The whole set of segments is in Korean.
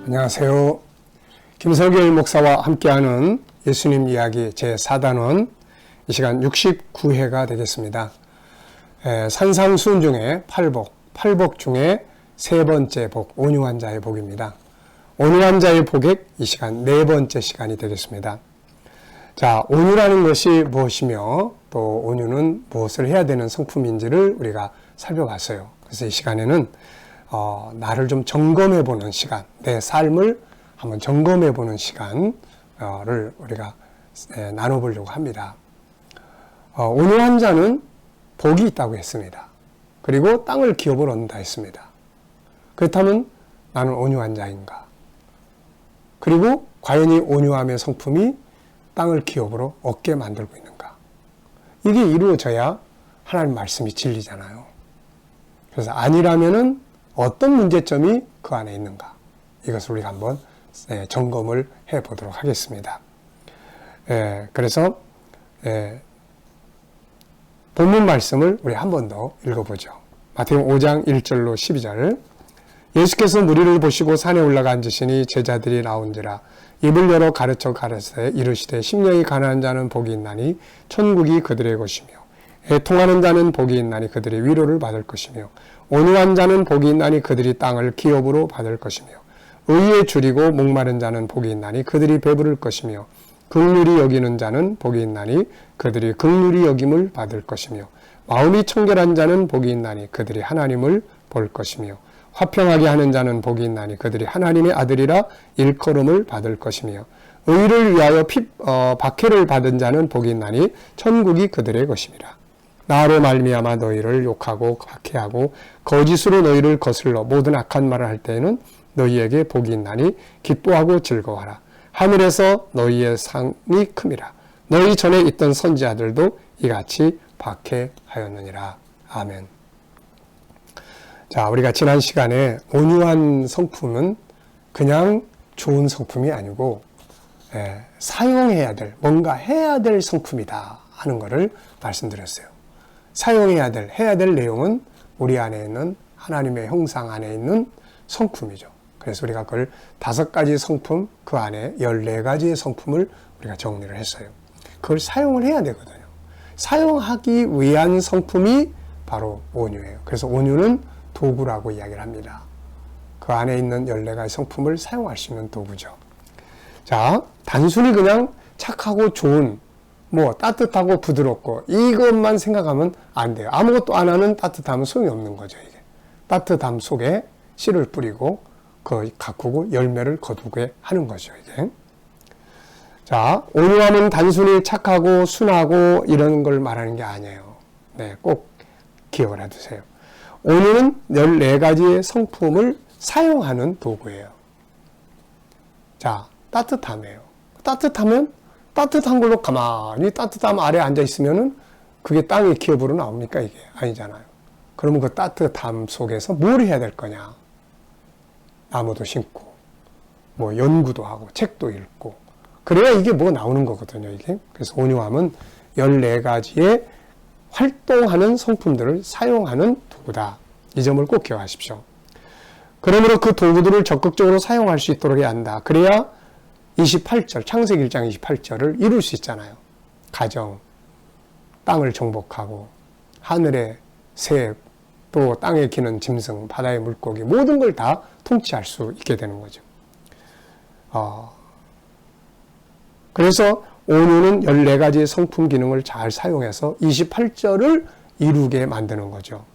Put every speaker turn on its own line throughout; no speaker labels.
안녕하세요. 김석일 목사와 함께하는 예수님 이야기 제4단원 이 시간 69회가 되겠습니다. 산상수훈 중에 팔복 중에 세 번째 복, 온유한 자의 복입니다. 온유한 자의 복의 이 시간 네 번째 시간이 되겠습니다. 자, 온유라는 것이 무엇이며 또 온유는 무엇을 해야 되는 성품인지를 우리가 살펴봤어요. 그래서 이 시간에는 나를 좀 점검해보는 시간, 내 삶을 한번 점검해보는 시간을 우리가 나눠보려고 합니다. 온유한 자는 복이 있다고 했습니다. 그리고 땅을 기업으로 얻는다 했습니다. 그렇다면 나는 온유한 자인가? 그리고 과연 이 온유함의 성품이 땅을 기업으로 얻게 만들고 있는가? 이게 이루어져야 하나님 말씀이 진리잖아요. 그래서 아니라면은 어떤 문제점이 그 안에 있는가? 이것을 우리가 한번 점검을 해보도록 하겠습니다. 그래서 본문 말씀을 우리 한 번 더 읽어보죠. 마태복음 5장 1절로 12절. 예수께서 무리를 보시고 산에 올라가 앉으시니 제자들이 나온지라 입을 열어 가르쳐 가르치되 이르시되 심령이 가난한 자는 복이 있나니 천국이 그들의 것이며 애통하는 자는 복이 있나니 그들이 위로를 받을 것이며 온유한 자는 복이 있나니 그들이 땅을 기업으로 받을 것이며 의에 줄이고 목마른 자는 복이 있나니 그들이 배부를 것이며 긍휼히 여기는 자는 복이 있나니 그들이 긍휼히 여김을 받을 것이며 마음이 청결한 자는 복이 있나니 그들이 하나님을 볼 것이며 화평하게 하는 자는 복이 있나니 그들이 하나님의 아들이라 일컬음을 받을 것이며 의를 위하여 박해를 받은 자는 복이 있나니 천국이 그들의 것임이라. 나로 말미암아 너희를 욕하고 박해하고 거짓으로 너희를 거슬러 모든 악한 말을 할 때에는 너희에게 복이 있나니 기뻐하고 즐거워하라. 하늘에서 너희의 상이 큼이라. 너희 전에 있던 선지자들도 이같이 박해하였느니라. 아멘. 자, 우리가 지난 시간에 온유한 성품은 그냥 좋은 성품이 아니고 사용해야 될, 뭔가 해야 될 성품이다 하는 것을 말씀드렸어요. 사용해야 될, 해야 될 내용은 우리 안에 있는 하나님의 형상 안에 있는 성품이죠. 그래서 우리가 그걸 5가지 성품, 그 안에 14가지의 성품을 우리가 정리를 했어요. 그걸 사용을 해야 되거든요. 사용하기 위한 성품이 바로 온유예요. 그래서 온유는 도구라고 이야기를 합니다. 그 안에 있는 14가지 성품을 사용할 수 있는 도구죠. 자, 단순히 그냥 착하고 좋은, 따뜻하고 부드럽고 이것만 생각하면 안 돼요. 아무것도 안 하는 따뜻함은 소용이 없는 거죠. 이게 따뜻함 속에 씨를 뿌리고 그 가꾸고 열매를 거두게 하는 거죠. 이게. 자, 온유함은 단순히 착하고 순하고 이런 걸 말하는 게 아니에요. 네, 꼭 기억을 해두세요. 온유는 14가지의 성품을 사용하는 도구예요. 자, 따뜻함이에요. 따뜻하면 따뜻한 걸로 가만히 따뜻함 아래 앉아 있으면은 그게 땅의 기업으로 나옵니까? 이게 아니잖아요. 그러면 그 따뜻함 속에서 뭘 해야 될 거냐? 나무도 심고, 연구도 하고, 책도 읽고, 그래야 이게 나오는 거거든요, 이게. 그래서 온유함은 14가지의 활동하는 성품들을 사용하는 도구다. 이 점을 꼭 기억하십시오. 그러므로 그 도구들을 적극적으로 사용할 수 있도록 해야 한다. 그래야 28절, 창세기 1장 28절을 이룰 수 있잖아요. 가정, 땅을 정복하고, 하늘의 새, 또 땅에 기는 짐승, 바다의 물고기, 모든 걸 다 통치할 수 있게 되는 거죠. 그래서 온유는 14가지의 성품 기능을 잘 사용해서 28절을 이루게 만드는 거죠.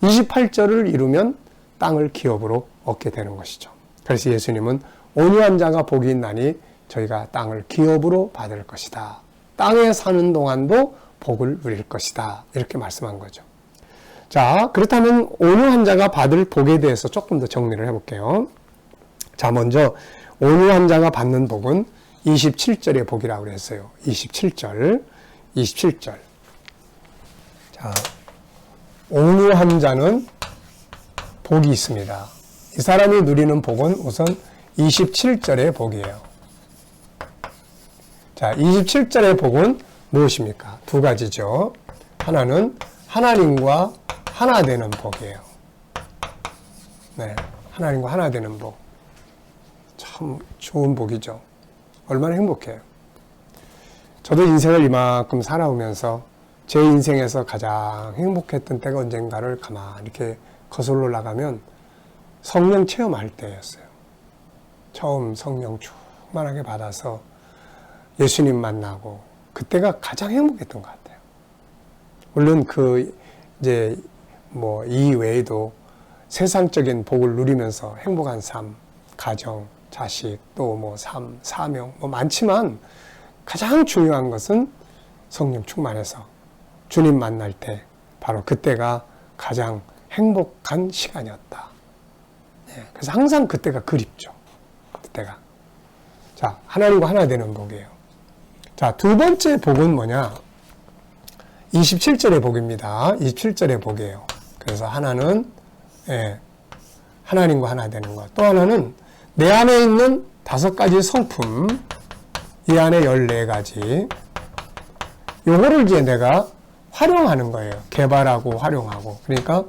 28절을 이루면 땅을 기업으로 얻게 되는 것이죠. 그래서 예수님은 온유한 자가 복이 있나니 저희가 땅을 기업으로 받을 것이다. 땅에 사는 동안도 복을 누릴 것이다. 이렇게 말씀한 거죠. 자, 그렇다면 온유한 자가 받을 복에 대해서 조금 더 정리를 해볼게요. 자, 먼저 온유한 자가 받는 복은 27절의 복이라고 했어요. 27절. 자, 온유한 자는 복이 있습니다. 이 사람이 누리는 복은 우선 27절의 복이에요. 자, 27절의 복은 무엇입니까? 2가지죠. 하나는 하나님과 하나 되는 복이에요. 네, 하나님과 하나 되는 복. 참 좋은 복이죠. 얼마나 행복해요. 저도 인생을 이만큼 살아오면서 제 인생에서 가장 행복했던 때가 언젠가를 가만히 이렇게 거슬러 나가면 성령 체험할 때였어요. 처음 성령 충만하게 받아서 예수님 만나고 그때가 가장 행복했던 것 같아요. 물론 이제 이 외에도 세상적인 복을 누리면서 행복한 삶, 가정, 자식, 또 삶, 사명 많지만 가장 중요한 것은 성령 충만해서 주님 만날 때 바로 그때가 가장 행복한 시간이었다. 그래서 항상 그때가 그립죠. 그때가. 자, 하나님과 하나 되는 복이에요. 자, 두 번째 복은 뭐냐? 27절의 복입니다. 27절의 복이에요. 그래서 하나는 하나님과 하나 되는 것. 또 하나는 내 안에 있는 5가지 성품, 이 안에 14가지. 요거를 이제 내가 활용하는 거예요. 개발하고 활용하고. 그러니까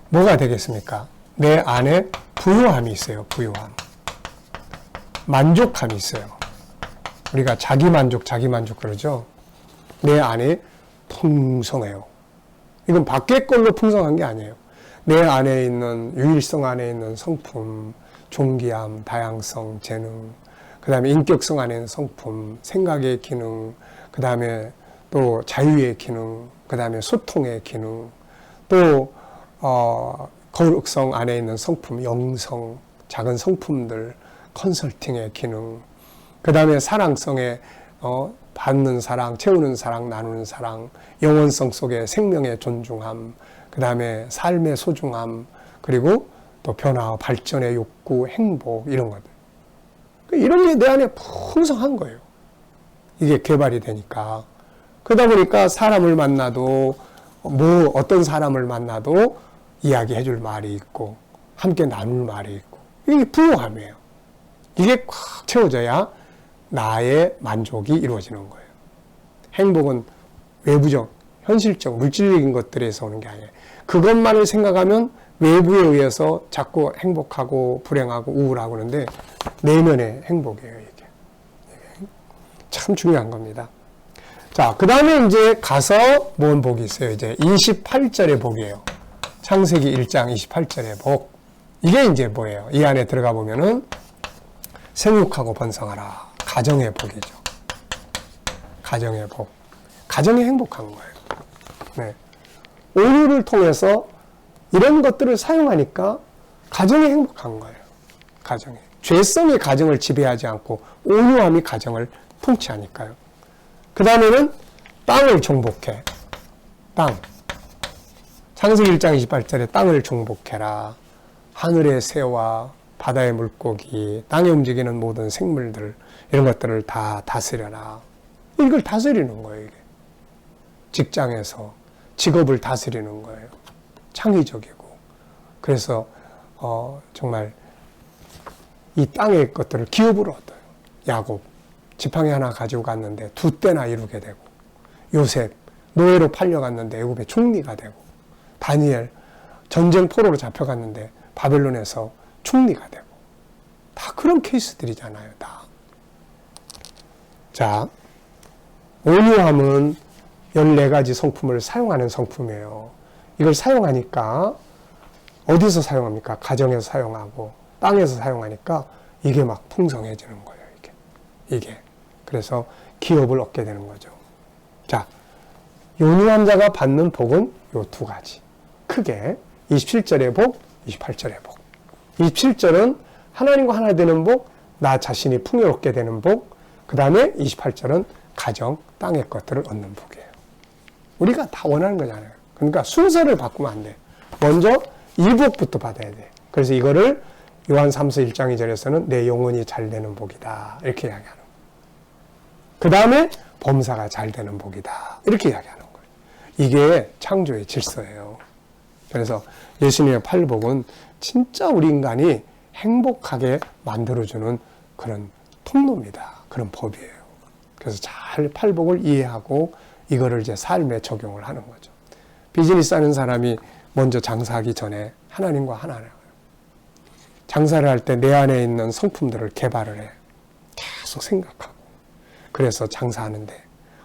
뭐가 되겠습니까? 내 안에 부유함이 있어요. 부유함. 만족함이 있어요. 우리가 자기만족 그러죠. 내 안에 풍성해요. 이건 밖의 걸로 풍성한 게 아니에요. 내 안에 있는 유일성 안에 있는 성품, 존귀함, 다양성, 재능, 그 다음에 인격성 안에 있는 성품, 생각의 기능, 그 다음에 또 자유의 기능, 그 다음에 소통의 기능, 또 거룩성 안에 있는 성품, 영성, 작은 성품들, 컨설팅의 기능, 그 다음에 사랑성의 받는 사랑, 채우는 사랑, 나누는 사랑, 영원성 속의 생명의 존중함, 그 다음에 삶의 소중함, 그리고 또 변화와 발전의 욕구, 행복, 이런 것들. 이런 게 내 안에 풍성한 거예요. 이게 개발이 되니까. 그러다 보니까 사람을 만나도, 어떤 사람을 만나도 이야기해 줄 말이 있고, 함께 나눌 말이 있고, 이게 부유함이에요. 이게 꽉 채워져야 나의 만족이 이루어지는 거예요. 행복은 외부적, 현실적, 물질적인 것들에서 오는 게 아니에요. 그것만을 생각하면 외부에 의해서 자꾸 행복하고 불행하고 우울하고 그러는데 내면의 행복이에요, 이게. 참 중요한 겁니다. 자, 그 다음에 이제 가서 뭔 복이 있어요? 이제 28절의 복이에요. 창세기 1장 28절의 복. 이게 이제 뭐예요? 이 안에 들어가 보면은 생육하고 번성하라. 가정의 복이죠. 가정의 복. 가정이 행복한 거예요. 네. 온유를 통해서 이런 것들을 사용하니까 가정이 행복한 거예요. 가정이. 죄성이 가정을 지배하지 않고 온유함이 가정을 통치하니까요. 그 다음에는 땅을 종복해. 땅. 창세기 1장 28절에 땅을 종복해라. 하늘의 새와 바다의 물고기, 땅에 움직이는 모든 생물들, 이런 것들을 다 다스려라. 이걸 다스리는 거예요, 이게. 직장에서 직업을 다스리는 거예요. 창의적이고. 그래서 정말 이 땅의 것들을 기업으로 얻어요. 야곱, 지팡이 하나 가지고 갔는데 2대나 이루게 되고, 요셉, 노예로 팔려갔는데 애굽의 총리가 되고, 다니엘, 전쟁 포로로 잡혀갔는데 바벨론에서 총리가 되고, 다 그런 케이스들이잖아요, 다. 자, 온유함은 14가지 성품을 사용하는 성품이에요. 이걸 사용하니까 어디서 사용합니까? 가정에서 사용하고 땅에서 사용하니까 이게 막 풍성해지는 거예요, 이게. 그래서 기업을 얻게 되는 거죠. 자, 온유한 자가 받는 복은 요 2가지. 크게 27절의 복, 28절의 복. 27절은 하나님과 하나 되는 복, 나 자신이 풍요롭게 되는 복, 그 다음에 28절은 가정, 땅의 것들을 얻는 복이에요. 우리가 다 원하는 거잖아요. 그러니까 순서를 바꾸면 안 돼. 먼저 이 복부터 받아야 돼. 그래서 이거를 요한 3서 1장 2절에서는 내 영혼이 잘 되는 복이다. 이렇게 이야기하는 거예요. 그 다음에 범사가 잘 되는 복이다. 이렇게 이야기하는 거예요. 이게 창조의 질서예요. 그래서 예수님의 팔복은 진짜 우리 인간이 행복하게 만들어주는 그런 통로입니다. 그런 법이에요. 그래서 잘 팔복을 이해하고 이거를 이제 삶에 적용을 하는 거죠. 비즈니스 하는 사람이 먼저 장사하기 전에 하나님과 하나를. 장사를 할 때 내 안에 있는 성품들을 개발을 해. 계속 생각하고. 그래서 장사하는데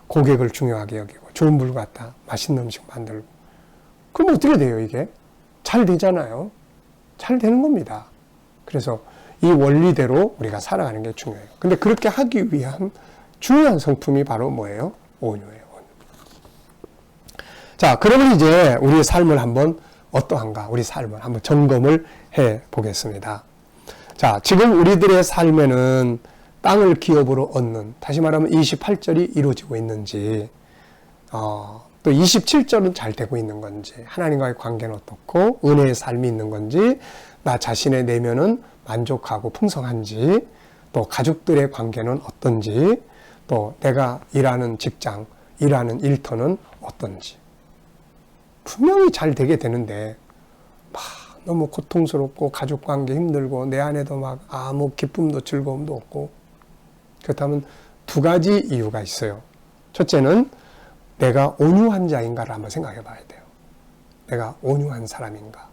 고객을 중요하게 여기고 좋은 물 갖다 맛있는 음식 만들고. 그럼 어떻게 돼요, 이게? 잘 되잖아요. 잘 되는 겁니다. 그래서 이 원리대로 우리가 살아가는 게 중요해요. 근데 그렇게 하기 위한 중요한 성품이 바로 뭐예요? 온유예요. 온유. 자, 그러면 이제 우리의 삶을 한번 어떠한가? 우리 삶을 한번 점검을 해 보겠습니다. 자, 지금 우리들의 삶에는 땅을 기업으로 얻는, 다시 말하면 28절이 이루어지고 있는지, 또 27절은 잘 되고 있는 건지, 하나님과의 관계는 어떻고, 은혜의 삶이 있는 건지, 나 자신의 내면은 만족하고 풍성한지, 또 가족들의 관계는 어떤지, 또 내가 일하는 직장, 일하는 일터는 어떤지. 분명히 잘 되게 되는데, 막 너무 고통스럽고, 가족관계 힘들고, 내 안에도 막 아무 기쁨도 즐거움도 없고, 그렇다면 두 가지 이유가 있어요. 첫째는 내가 온유한 자인가를 한번 생각해 봐야 돼요. 내가 온유한 사람인가.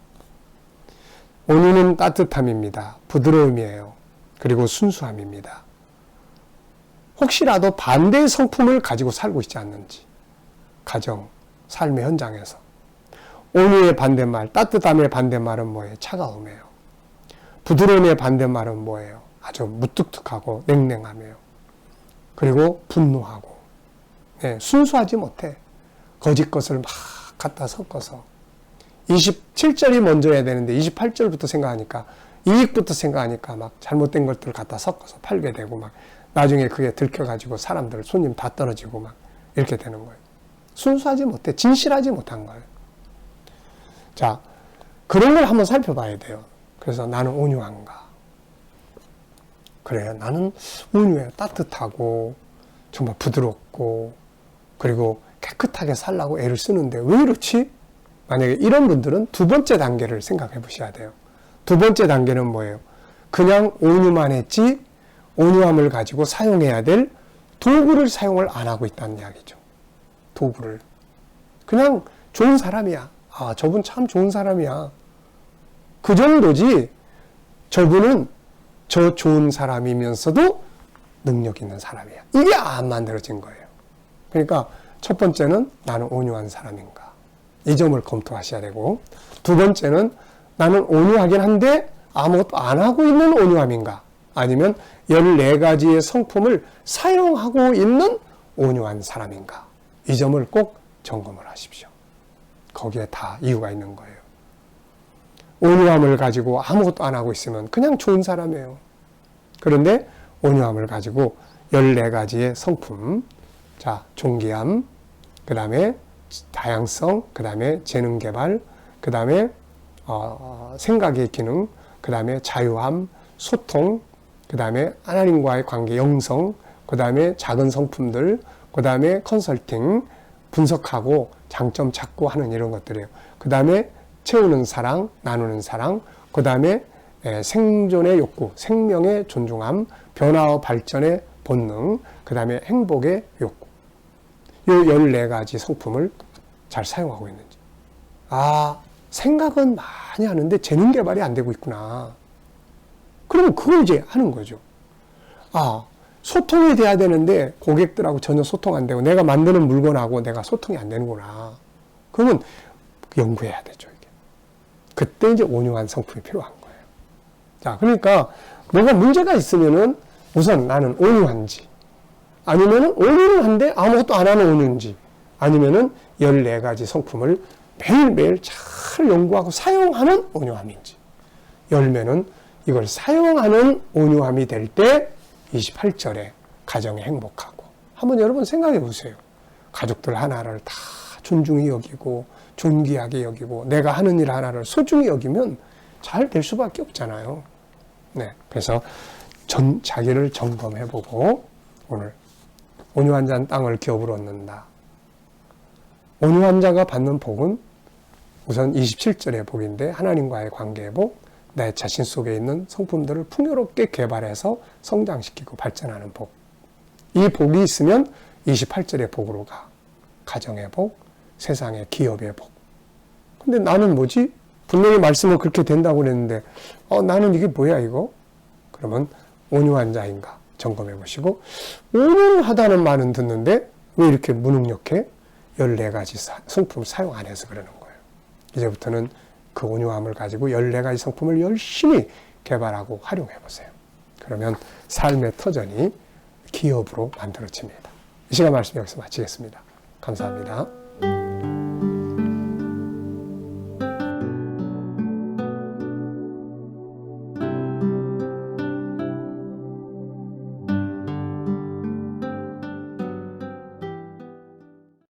온유는 따뜻함입니다. 부드러움이에요. 그리고 순수함입니다. 혹시라도 반대의 성품을 가지고 살고 있지 않는지. 가정, 삶의 현장에서. 온유의 반대말, 따뜻함의 반대말은 뭐예요? 차가움이에요. 부드러움의 반대말은 뭐예요? 아주 무뚝뚝하고 냉랭하며. 그리고 분노하고. 네, 순수하지 못해. 거짓 것을 막 갖다 섞어서. 27절이 먼저 해야 되는데 28절부터 생각하니까, 이익부터 생각하니까 막 잘못된 것들을 갖다 섞어서 팔게 되고, 막 나중에 그게 들켜가지고 사람들, 손님 다 떨어지고 막 이렇게 되는 거예요. 순수하지 못해. 진실하지 못한 거예요. 자, 그런 걸 한번 살펴봐야 돼요. 그래서 나는 온유한가? 그래요. 나는 온유해요. 따뜻하고 정말 부드럽고 그리고 깨끗하게 살라고 애를 쓰는데 왜 이렇지? 만약에 이런 분들은 두 번째 단계를 생각해 보셔야 돼요. 두 번째 단계는 뭐예요? 그냥 온유만 했지 온유함을 가지고 사용해야 될 도구를 사용을 안 하고 있다는 이야기죠. 도구를. 그냥 좋은 사람이야. 아, 저분 참 좋은 사람이야. 그 정도지 저분은 저 좋은 사람이면서도 능력 있는 사람이야. 이게 안 만들어진 거예요. 그러니까 첫 번째는 나는 온유한 사람인가. 이 점을 검토하셔야 되고, 두 번째는 나는 온유하긴 한데 아무것도 안 하고 있는 온유함인가. 아니면 14가지의 성품을 사용하고 있는 온유한 사람인가. 이 점을 꼭 점검을 하십시오. 거기에 다 이유가 있는 거예요. 온유함을 가지고 아무것도 안 하고 있으면 그냥 좋은 사람이에요. 그런데 온유함을 가지고 14가지의 성품, 자, 존귀함, 그 다음에 다양성, 그 다음에 재능 개발, 그 다음에 생각의 기능, 그 다음에 자유함, 소통, 그 다음에 하나님과의 관계, 영성, 그 다음에 작은 성품들, 그 다음에 컨설팅, 분석하고 장점 찾고 하는 이런 것들이에요. 그 다음에 채우는 사랑, 나누는 사랑, 그 다음에 생존의 욕구, 생명의 존중함, 변화와 발전의 본능, 그 다음에 행복의 욕구. 이 14가지 성품을 잘 사용하고 있는지. 아, 생각은 많이 하는데 재능 개발이 안 되고 있구나. 그러면 그걸 이제 하는 거죠. 아, 소통이 돼야 되는데 고객들하고 전혀 소통 안 되고 내가 만드는 물건하고 내가 소통이 안 되는구나. 그러면 연구해야 되죠, 이게. 그때 이제 온유한 성품이 필요한 거예요. 자, 그러니까 뭐가 문제가 있으면은 우선 나는 온유한지, 아니면은 온유는 한데 아무것도 안 하는 온유인지, 아니면은 14가지 성품을 매일매일 잘 연구하고 사용하는 온유함인지. 열매는 이걸 사용하는 온유함이 될 때 28절에 가정이 행복하고. 한번 여러분 생각해 보세요. 가족들 하나를 다 존중히 여기고 존귀하게 여기고 내가 하는 일 하나를 소중히 여기면 잘 될 수밖에 없잖아요. 네, 그래서 자기를 점검해보고 오늘 온유한 자는 땅을 기업으로 얻는다. 온유한 자가 받는 복은 우선 27절의 복인데 하나님과의 관계의 복, 내 자신 속에 있는 성품들을 풍요롭게 개발해서 성장시키고 발전하는 복. 이 복이 있으면 28절의 복으로 가. 가정의 복, 세상의 기업의 복. 근데 나는 뭐지? 분명히 말씀은 그렇게 된다고 그랬는데 나는 이게 뭐야 이거? 그러면 온유한 자인가 점검해 보시고 온유하다는 말은 듣는데 왜 이렇게 무능력해? 14가지 성품을 사용 안 해서 그러는 거예요. 이제부터는 그 온유함을 가지고 14가지 성품을 열심히 개발하고 활용해 보세요. 그러면 삶의 터전이 기업으로 만들어집니다. 이 시간 말씀 여기서 마치겠습니다. 감사합니다.